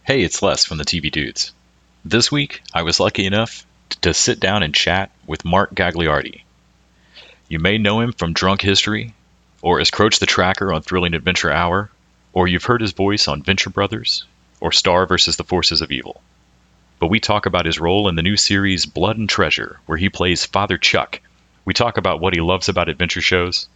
Hey, it's Les from the TV Dudes. This week, I was lucky enough to sit down and chat with Mark Gagliardi. You may know him from Drunk History, or as Croach the Tracker on Thrilling Adventure Hour, or you've heard his voice on Venture Brothers, or Star vs. the Forces of Evil. But we talk about his role in the new series Blood and Treasure, where he plays Father Chuck. We talk about what he loves about adventure shows,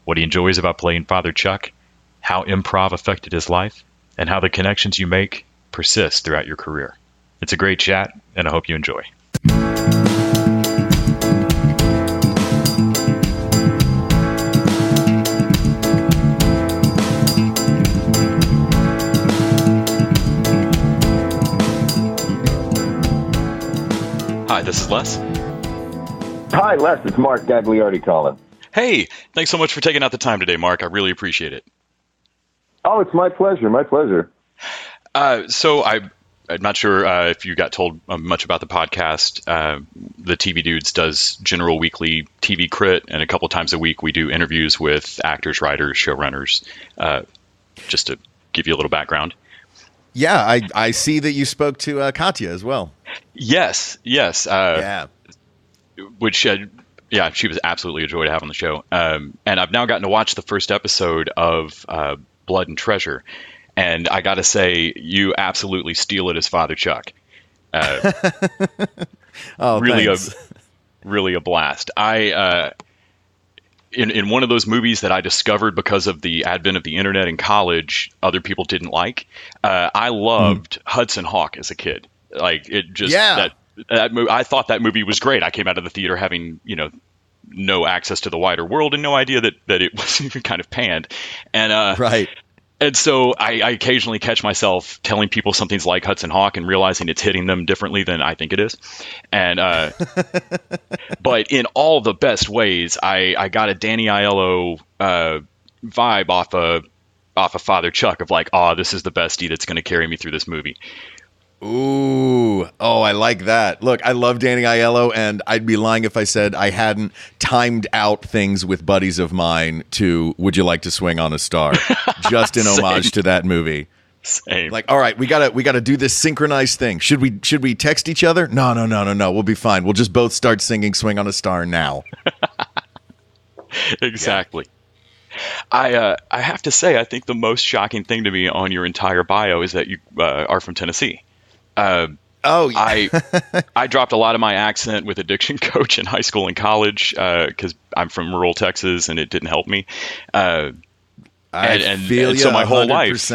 what he enjoys about playing Father Chuck, how improv affected his life, and how the connections you make persist throughout your career. It's a great chat, and I hope you enjoy. Hi, this is Les. Hi, Les. It's Mark Gagliardi calling. Hey, thanks so much for taking out the time today, Mark. I really appreciate it. Oh, it's my pleasure. My pleasure. So I'm not sure if you got told much about the podcast. The TV Dudes does general weekly TV crit, and a couple times a week we do interviews with actors, writers, showrunners, just to give you a little background. Yeah, I see that you spoke to Katya as well. Yes. Yeah. Which, yeah, she was absolutely a joy to have on the show. And I've now gotten to watch the first episode of Blood and Treasure. And I got to say, you absolutely steal it as Father Chuck. Oh, really, thanks. really a blast. In one of those movies that I discovered because of the advent of the internet in college, other people didn't like. I loved Hudson Hawk as a kid. Like it just that movie. I thought that movie was great. I came out of the theater having no access to the wider world and no idea that it was even kind of panned. And Right. And so I occasionally catch myself telling people something's like Hudson Hawk and realizing it's hitting them differently than I think it is. And but in all the best ways, I got a Danny Aiello vibe off of Father Chuck of like, this is the bestie that's going to carry me through this movie. Ooh. Oh, I like that. Look, I love Danny Aiello, and I'd be lying if I said I hadn't timed out things with buddies of mine to Would You Like to Swing on a Star? Just in homage to that movie. Same. Like, all right, we gotta do this synchronized thing. Should we text each other? No. We'll be fine. We'll just both start singing Swing on a Star now. Exactly. Yeah. I have to say, I think the most shocking thing to me on your entire bio is that you are from Tennessee. I dropped a lot of my accent with a diction coach in high school and college because I'm from rural Texas and it didn't help me. I feel you so my whole 100%. life.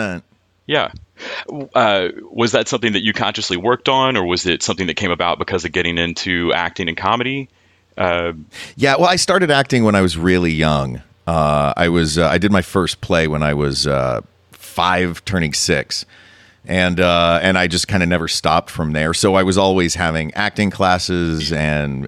Yeah. Was that something that you consciously worked on, or was it something that came about because of getting into acting and comedy? Yeah, well, I started acting when I was really young. I did my first play when I was 5, turning 6. And I just kind of never stopped from there. So I was always having acting classes and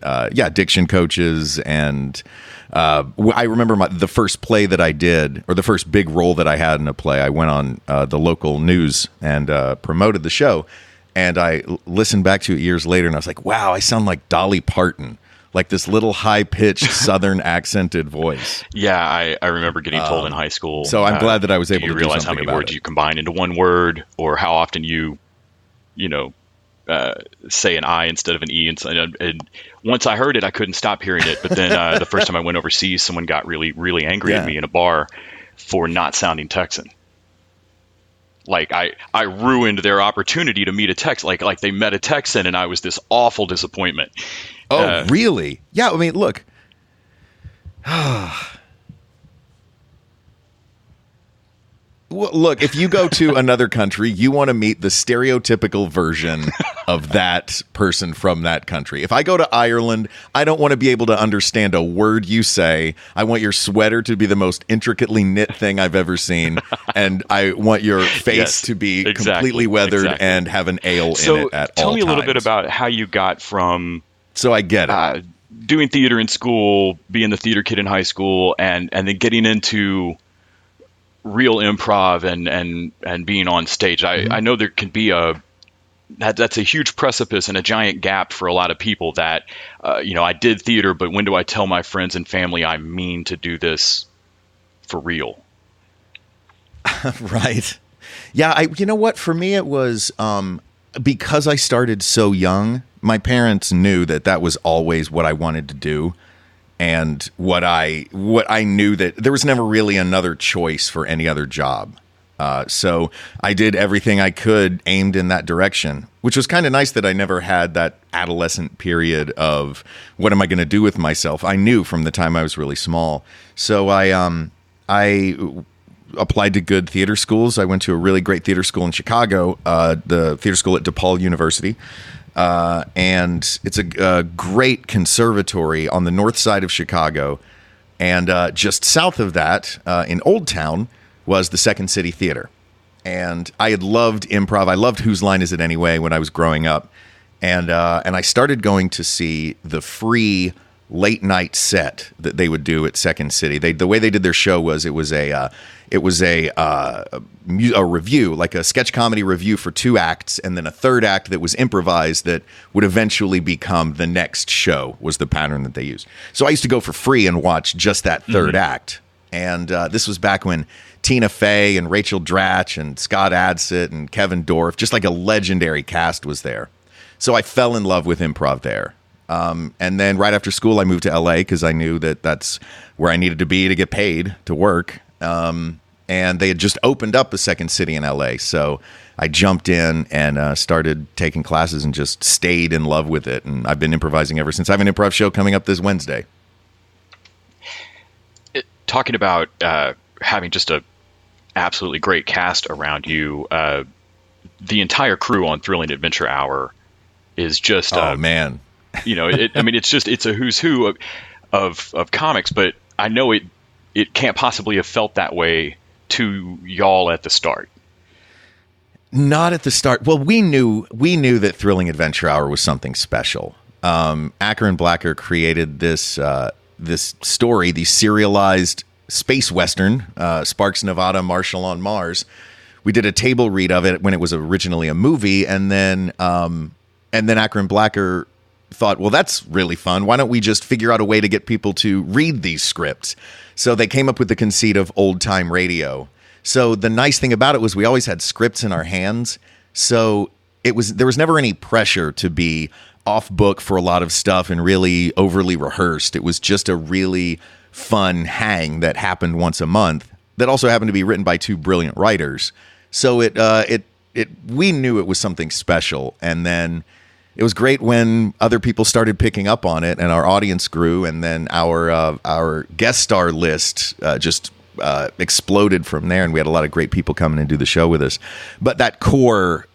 diction coaches. And I remember the first play that I did, or the first big role that I had in a play. I went on the local news and promoted the show. And I listened back to it years later, and I was like, "Wow, I sound like Dolly Parton." Like this little high-pitched Southern accented voice. Yeah, I remember getting told in high school. So I'm glad that I was able to do something realize how many about words it. you combine into one word, or how often you say an I instead of an E. And once I heard it, I couldn't stop hearing it. But then the first time I went overseas, someone got really, really angry at me in a bar for not sounding Texan. Like I ruined their opportunity to meet a Texan. Like they met a Texan, and I was this awful disappointment. Oh, really? Yeah, I mean, look. Well, look, if you go to another country, you want to meet the stereotypical version of that person from that country. If I go to Ireland, I don't want to be able to understand a word you say. I want your sweater to be the most intricately knit thing I've ever seen. And I want your face to be completely weathered and have an ale in it at all times. So tell me a little bit about how you got from... So I get it. Doing theater in school, being the theater kid in high school, and then getting into real improv and being on stage. I know there can be that's a huge precipice and a giant gap for a lot of people that, I did theater, but when do I tell my friends and family I mean to do this for real? Right. Yeah, you know what? For me, it was because I started so young. My parents knew that was always what I wanted to do, and what I knew that there was never really another choice for any other job. So I did everything I could aimed in that direction, which was kind of nice that I never had that adolescent period of what am I going to do with myself. I knew from the time I was really small. So I applied to good theater schools. I went to a really great theater school in Chicago, the theater school at DePaul University. And it's a great conservatory on the north side of Chicago. And just south of that, in Old Town, was the Second City Theater. And I had loved improv. I loved Whose Line Is It Anyway when I was growing up. And I started going to see the free late night set that they would do at Second City. The way they did their show was it was a review, like a sketch comedy review for 2 acts, and then a third act that was improvised that would eventually become the next show, was the pattern that they used. So I used to go for free and watch just that third act. And this was back when Tina Fey and Rachel Dratch and Scott Adsit and Kevin Dorff, just like a legendary cast, was there. So I fell in love with improv there. And then right after school, I moved to LA because I knew that that's where I needed to be to get paid to work. And they had just opened up a Second City in LA. So I jumped in and started taking classes and just stayed in love with it. And I've been improvising ever since. I have an improv show coming up this Wednesday. Talking about having just a absolutely great cast around you, the entire crew on Thrilling Adventure Hour is just man. It's a who's who of comics, but I know it can't possibly have felt that way to y'all at the start. Not at the start. Well, we knew that Thrilling Adventure Hour was something special. Acker and Blacker created this story, the serialized space western, Sparks, Nevada, Marshall on Mars. We did a table read of it when it was originally a movie, and then Acker and Blacker thought, well, that's really fun. Why don't we just figure out a way to get people to read these scripts? So they came up with the conceit of old time radio. So the nice thing about it was we always had scripts in our hands. So there was never any pressure to be off book for a lot of stuff and really overly rehearsed. It was just a really fun hang that happened once a month that also happened to be written by 2 brilliant writers. So we knew it was something special. And then it was great when other people started picking up on it and our audience grew, and then our guest star list just exploded from there, and we had a lot of great people coming and do the show with us. But that core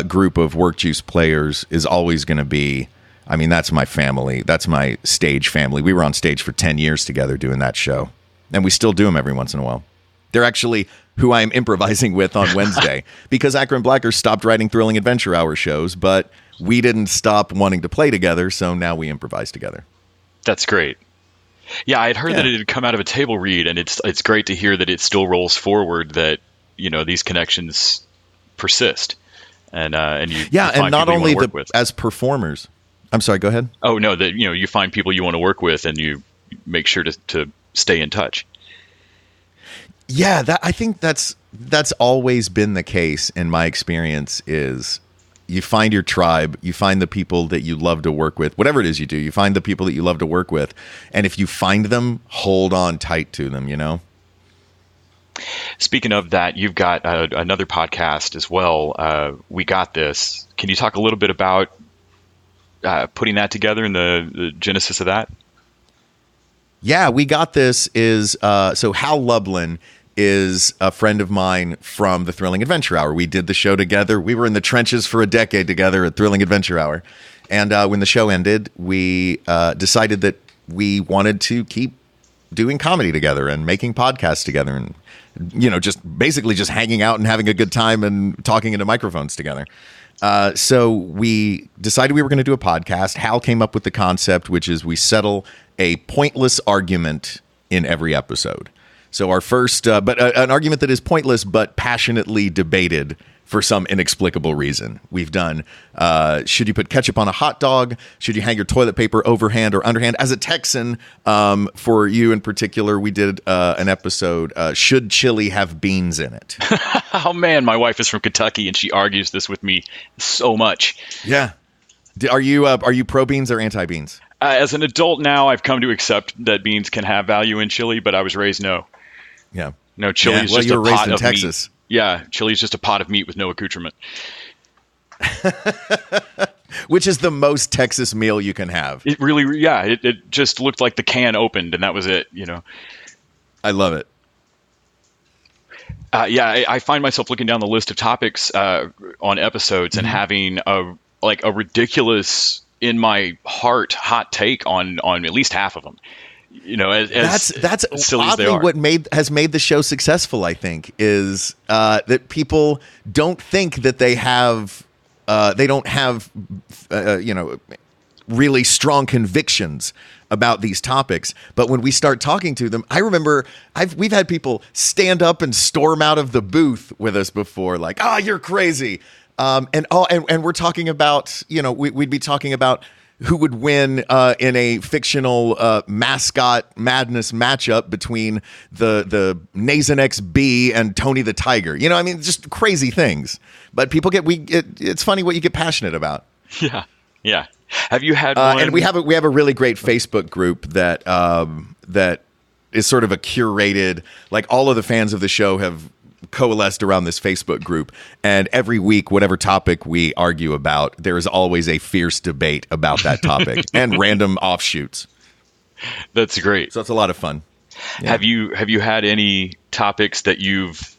group of Work Juice players is always going to be, I mean, that's my family. That's my stage family. We were on stage for 10 years together doing that show, and we still do them every once in a while. They're actually who I'm improvising with on Wednesday because Acker and Blacker stopped writing Thrilling Adventure Hour shows, but we didn't stop wanting to play together, so now we improvise together. That's great. Yeah, I had heard that it had come out of a table read, and it's great to hear that it still rolls forward, that these connections persist, and you and find not only with. As performers. I'm sorry, go ahead. Oh no, that you find people you want to work with, and you make sure to stay in touch. Yeah, I think that's always been the case in my experience. Is you find your tribe, you find the people that you love to work with, whatever it is you do, you find the people that you love to work with. And if you find them, hold on tight to them, Speaking of that, you've got another podcast as well. We Got This. Can you talk a little bit about putting that together and the genesis of that? Yeah, We Got This is, so Hal Lublin is a friend of mine from the Thrilling Adventure Hour. We did the show together. We were in the trenches for a decade together at Thrilling Adventure Hour. And when the show ended, we decided that we wanted to keep doing comedy together and making podcasts together and, just basically just hanging out and having a good time and talking into microphones together. So we decided we were going to do a podcast. Hal came up with the concept, which is we settle a pointless argument in every episode. So our first, but an argument that is pointless but passionately debated for some inexplicable reason. We've done, should you put ketchup on a hot dog? Should you hang your toilet paper overhand or underhand? As a Texan, for you in particular, we did an episode, should chili have beans in it? Oh, man, my wife is from Kentucky, and she argues this with me so much. Yeah. Are you pro beans or anti beans? As an adult now, I've come to accept that beans can have value in chili, but I was raised no. Yeah. No, chili is just you a were raised pot in of Texas. meat. Yeah, chili is just a pot of meat with no accoutrement. Which is the most Texas meal you can have. It really, yeah, it just looked like the can opened, and that was it, you know. I love it. I find myself looking down the list of topics on episodes and having a ridiculous, in my heart, hot take on at least half of them. You know, that's silly as they oddly are. what has made the show successful, I think, is that people don't think that they don't have really strong convictions about these topics. But when we start talking to them, I remember we've had people stand up and storm out of the booth with us before, like, you're crazy. And we're talking about, we'd be talking about who would win in a fictional mascot madness matchup between the Nasonex bee and Tony the Tiger. You know, I mean, just crazy things. But people it's funny what you get passionate about. Yeah, yeah. Have you had one? And we have a really great Facebook group that is sort of a curated, like all of the fans of the show have coalesced around this Facebook group, and every week, whatever topic we argue about, there is always a fierce debate about that topic and random offshoots. That's great. So it's a lot of fun. Yeah. Have you had any topics that you've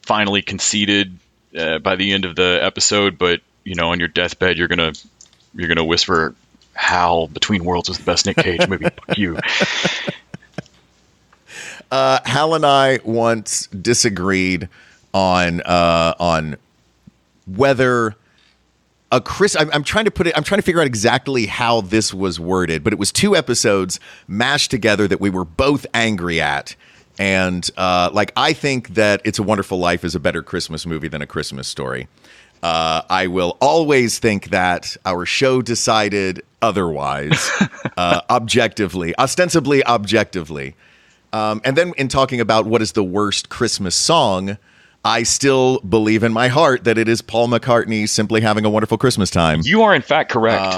finally conceded by the end of the episode, but on your deathbed you're gonna whisper, "Hal, Between Worlds is the best Nick Cage movie." Fuck you. Hal and I once disagreed on whether I'm trying to figure out exactly how this was worded, but it was 2 episodes mashed together that we were both angry at. And I think that It's a Wonderful Life is a better Christmas movie than A Christmas Story. I will always think that our show decided otherwise, ostensibly objectively. And then in talking about what is the worst Christmas song, I still believe in my heart that it is Paul McCartney Simply Having a Wonderful Christmas Time. You are in fact correct.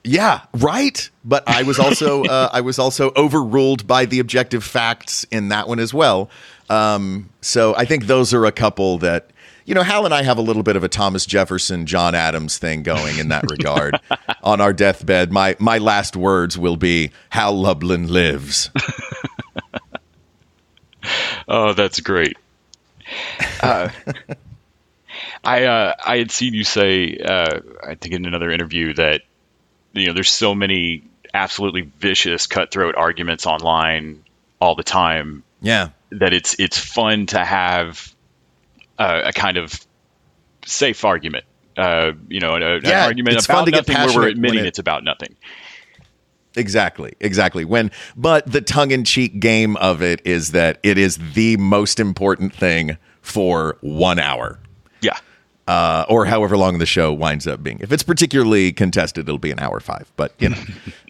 Yeah, right. But I was also overruled by the objective facts in that one as well. So I think those are a couple that, Hal and I have a little bit of a Thomas Jefferson, John Adams thing going in that regard. On our deathbed, my last words will be, "Hal Lublin lives." Oh, that's great. I had seen you say, I think in another interview, that there's so many absolutely vicious, cutthroat arguments online all the time. Yeah, that it's fun to have a kind of safe argument. An argument about nothing where we're admitting it's about nothing. Exactly. But the tongue-in-cheek game of it is that it is the most important thing for 1 hour. Yeah. Or however long the show winds up being. If it's particularly contested, it'll be an hour 5. But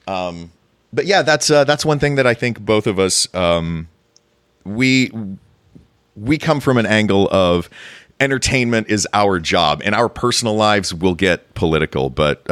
but yeah, that's one thing that I think both of us we come from an angle of entertainment is our job, and our personal lives will get political, but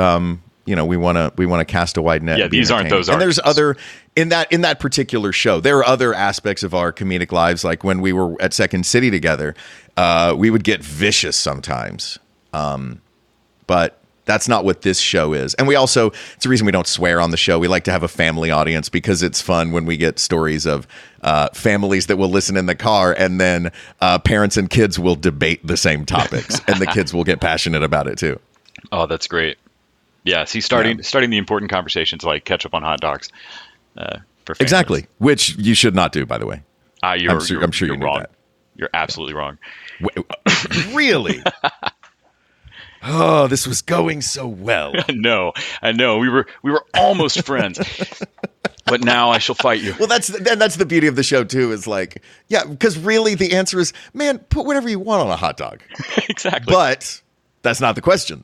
we want to cast a wide net. Yeah, these aren't those. And there's other in that particular show. There are other aspects of our comedic lives, like when we were at Second City together, we would get vicious sometimes, but that's not what this show is. And it's the reason we don't swear on the show. We like to have a family audience because it's fun when we get stories of families that will listen in the car, and then parents and kids will debate the same topics, and the kids will get passionate about it too. Oh, that's great. Yeah, see, starting the important conversations like ketchup on hot dogs. Exactly, which you should not do, by the way. I'm sure you're wrong. That. You're absolutely wrong. Really? Oh, this was going so well. I know. We were almost friends, but now I shall fight you. Well, that's the beauty of the show too. Is like, yeah, because really the answer is, man, put whatever you want on a hot dog. Exactly. But that's not the question.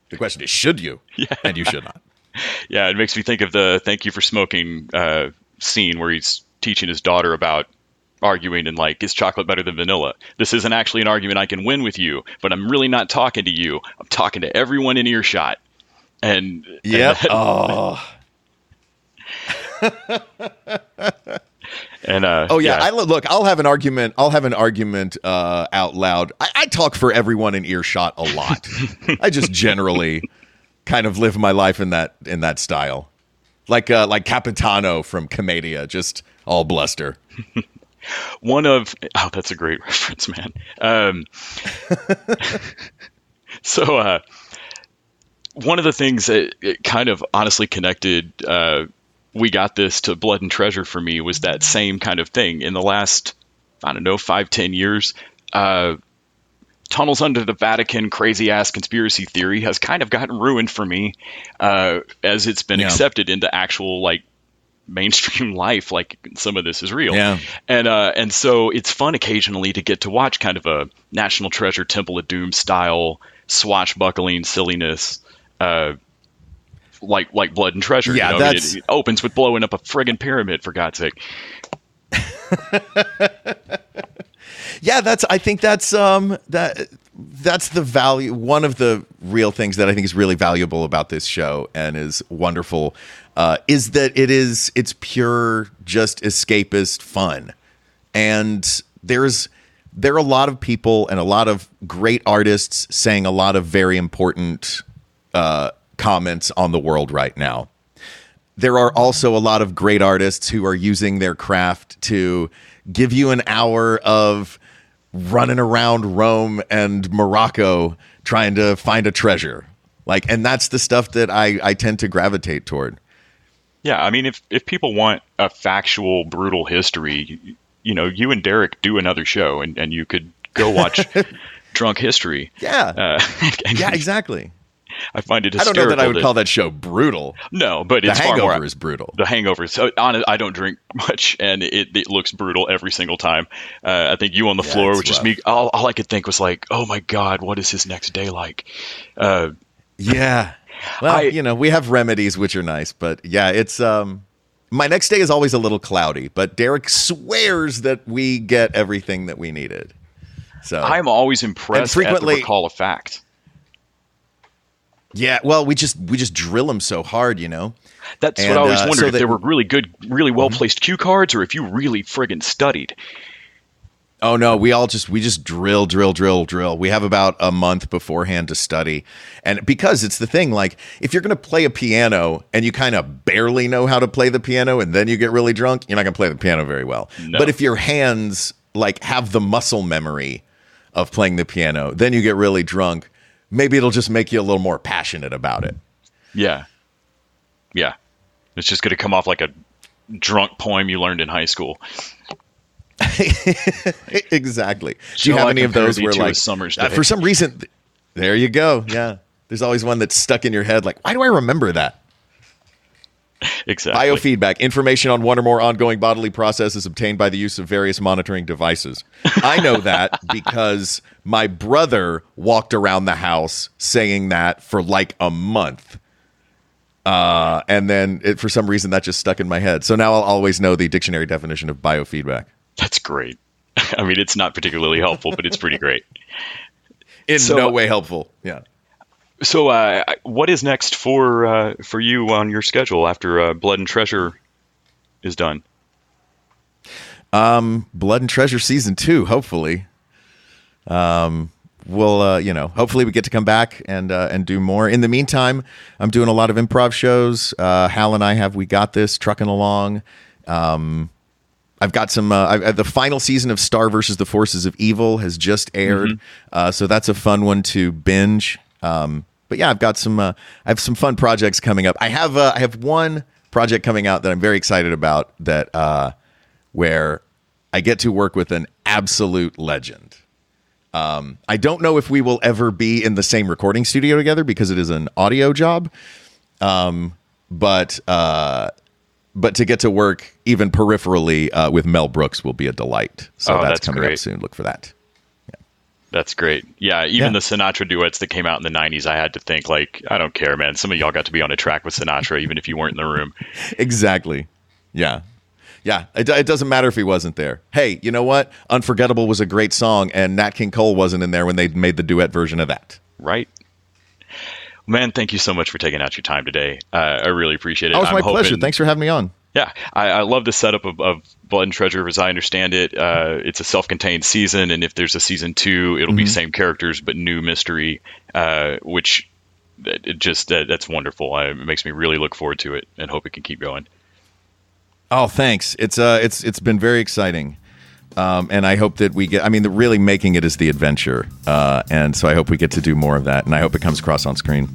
The question is, should you? Yeah. And you should not. Yeah, it makes me think of the "Thank You for Smoking" scene where he's teaching his daughter about arguing and like, is chocolate better than vanilla? This isn't actually an argument I can win with you, but I'm really not talking to you. I'm talking to everyone in earshot. And yep. Oh. And look, I'll have an argument out loud. I talk for everyone in earshot a lot. I just generally kind of live my life in that style, like Capitano from Commedia, just all bluster. That's a great reference, man. So one of the things that it kind of honestly connected We Got This to Blood and Treasure for me was that same kind of thing. In the last, 5-10 years, Tunnels Under the Vatican, crazy ass conspiracy theory has kind of gotten ruined for me as it's been accepted into actual like mainstream life, like some of this is real. Yeah. And so it's fun occasionally to get to watch kind of a National Treasure Temple of Doom style swashbuckling silliness, like Blood and Treasure. Yeah, it opens with blowing up a friggin' pyramid, for God's sake. Yeah, I think that's the value. One of the real things that I think is really valuable about this show and is wonderful is that it's pure, just escapist fun. And there are a lot of people and a lot of great artists saying a lot of very important comments on the world right now. There are also a lot of great artists who are using their craft to give you an hour of running around Rome and Morocco trying to find a treasure. And that's the stuff that I tend to gravitate toward. Yeah, I mean, if people want a factual, brutal history, you and Derek do another show, and you could go watch Drunk History. Yeah. Yeah, exactly. I find it I hysterical. don't know that I would call that show brutal. No, but it's The far more. Hangover is brutal. The Hangover. So I don't drink much, and it looks brutal every single time. I think You on the Floor, which is me. All I could think was like, oh my God, what is his next day like? Yeah. Well, we have remedies, which are nice, but yeah, it's my next day is always a little cloudy, but Derek swears that we get everything that we needed. So I'm always impressed at the recall of fact. Yeah, well, we just drill them so hard, That's what I always wondered, if they were really good, really well-placed cue cards, or if you really friggin' studied. Oh, no, we just drill. We have about a month beforehand to study. And because it's the thing, like, if you're going to play a piano and you kind of barely know how to play the piano and then you get really drunk, you're not going to play the piano very well. No. But if your hands, have the muscle memory of playing the piano, then you get really drunk. Maybe it'll just make you a little more passionate about it. Yeah. Yeah. It's just going to come off like a drunk poem you learned in high school. Exactly. Do you have any of those where, for some reason, there you go. Yeah. There's always one that's stuck in your head. Like, why do I remember that? Exactly. Biofeedback. Information on one or more ongoing bodily processes obtained by the use of various monitoring devices. I know that because my brother walked around the house saying that for like a month. And then for some reason that just stuck in my head. So now I'll always know the dictionary definition of biofeedback. That's great. I mean, it's not particularly helpful, but it's pretty great. No way helpful. Yeah. So, what is next for you on your schedule after Blood and Treasure is done? Blood and Treasure season 2, hopefully. We'll, hopefully we get to come back and do more. In the meantime, I'm doing a lot of improv shows. Hal and I have We Got This trucking along. I've got some. The final season of Star versus the Forces of Evil has just aired, so that's a fun one to binge. But yeah, I've got some. I have some fun projects coming up. I have one project coming out that I'm very excited about. Where I get to work with an absolute legend. I don't know if we will ever be in the same recording studio together because it is an audio job. But to get to work even peripherally with Mel Brooks will be a delight. So that's coming up soon. Look for that. That's great. Yeah, even the Sinatra duets that came out in the 90s, I had to think, like, I don't care, man. Some of y'all got to be on a track with Sinatra, even if you weren't in the room. Exactly. Yeah. Yeah, it doesn't matter if he wasn't there. Hey, you know what? Unforgettable was a great song, and Nat King Cole wasn't in there when they made the duet version of that. Right. Man, thank you so much for taking out your time today. I really appreciate it. Oh, it's my pleasure. Thanks for having me on. Yeah, I love the setup of Blood and Treasure. As I understand it, it's a self-contained season, and if there's a season 2, it'll be same characters but new mystery, which that's wonderful. It makes me really look forward to it and hope it can keep going. Oh, thanks. It's been very exciting, and I hope that we get. I mean, really making it is the adventure, and so I hope we get to do more of that, and I hope it comes across on screen.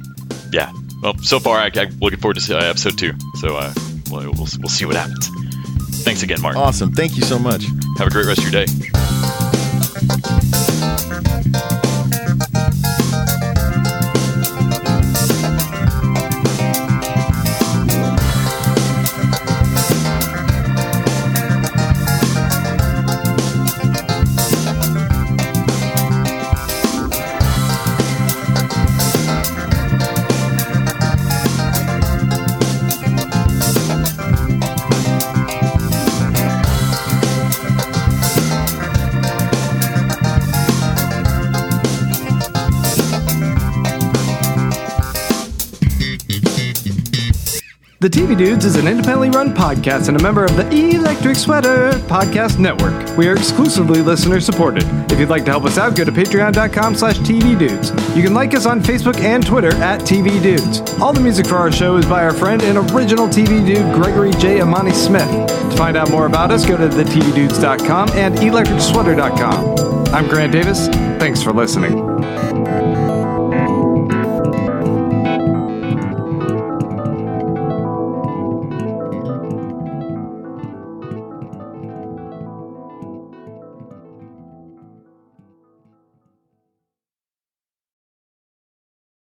Yeah. Well, so far, I'm looking forward to episode 2. So. We'll see what happens. Thanks again, Mark. Awesome. Thank you so much. Have a great rest of your day. The TV Dudes is an independently run podcast and a member of the Electric Sweater Podcast Network. We are exclusively listener supported. If you'd like to help us out, go to patreon.com/tvdudes. You can like us on Facebook and Twitter @tvdudes. All the music for our show is by our friend and original TV dude, Gregory J. Amani Smith. To find out more about us, go to thetvdudes.com and electricsweater.com. I'm Grant Davis. Thanks for listening.